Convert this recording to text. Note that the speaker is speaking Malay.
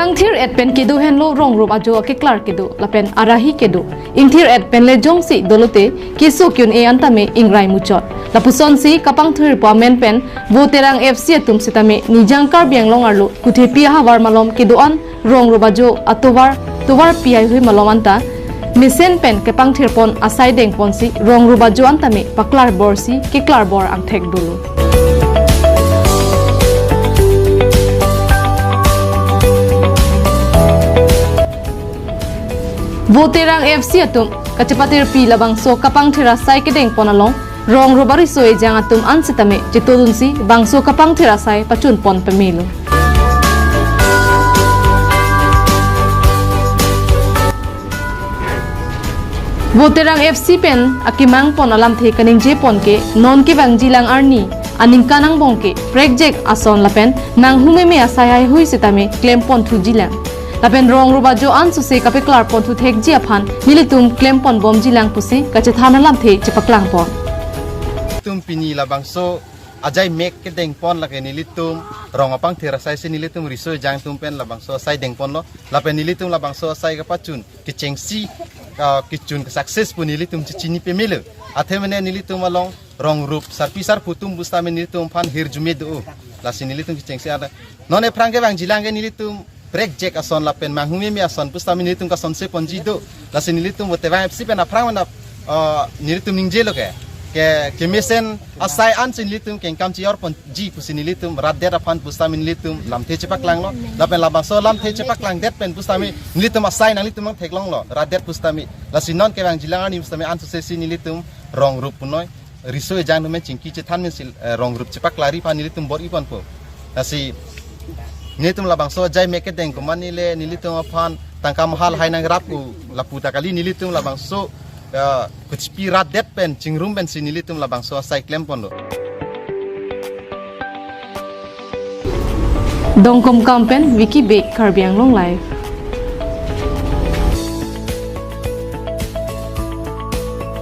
Pangthir et pen kedu henlo rong rup ajo ke klar kedu lapen arahi kedu ingthir et pen le jong si dolote kisu kyun e antame ingrai muchot lapuson si kapangthir pa men pen voterang FC tum sitame nijangkar bianglong arlo kuthe pi ha war malom kedu an rong rup ajo atowar pi ai hui malom anta misen pen ke pangthir pon asai deng pon si rong rup ajo antame paklar bor si ke klar bor ang thek dulu. Voterang FC atum kacepatir pi labang so kapang thira sai kedeng ponalong rong robari so e jang atum ansitame jitodun si bangso kapang thira sai pachun pon pemilu. Voterang FC pen akimang pon alam the kaning je pon ke non ke bang jilang arni aning kanang bongke project ason lapen nang hume me asai hui sitame claim pon thu jilang lapen rong ruba jo an suse kape klar pon thu thek ji aphan nilitum claim pon bom jilang pusi kache thana lam the chepaklang pon tum pini labang so ajai mek ke deng pon la ke nilitum rong apang thera sai se nilitum riso jang tum pen labang so sai deng pon lo lapen nilitum labang so sai ka pachun ke chengsi kichun success pu nilitum chichini pe mele athemene nilitum along rong rup sarpisar putum bustame nilitum phan hirjume do lasi nilitum chengsi ada none prange bang jilang nilitum break jack ason lapen manghumi mi ason pustami nilitum ka sonse ponji do lasi nilitum botewa FC pen aprang na nilitum ningje lo ke mesen asai an sin nilitum ken kam chior ponji pusi nilitum radder aphan pustami nilitum lamthe chepak lang lo lapen labang so lamthe chepak lang det pen pustami nilitum asai nalitum mang theklong lo radder pustami lasi non ke bang jilang ani pustami an sesi nilitum rong rup punoi riso jang no men chingki che than men sil rong rup chepak lari pa nilitum bor ipon po lasi nilitum labang so jai meke deng kumani le nilitum aphan tangka mahal hai nang rap u laputa kali nilitum labang so kuchpi rat det pen chingrum pen si nilitum labang so sai klem pondo dongkom kampen wiki be karbiang long life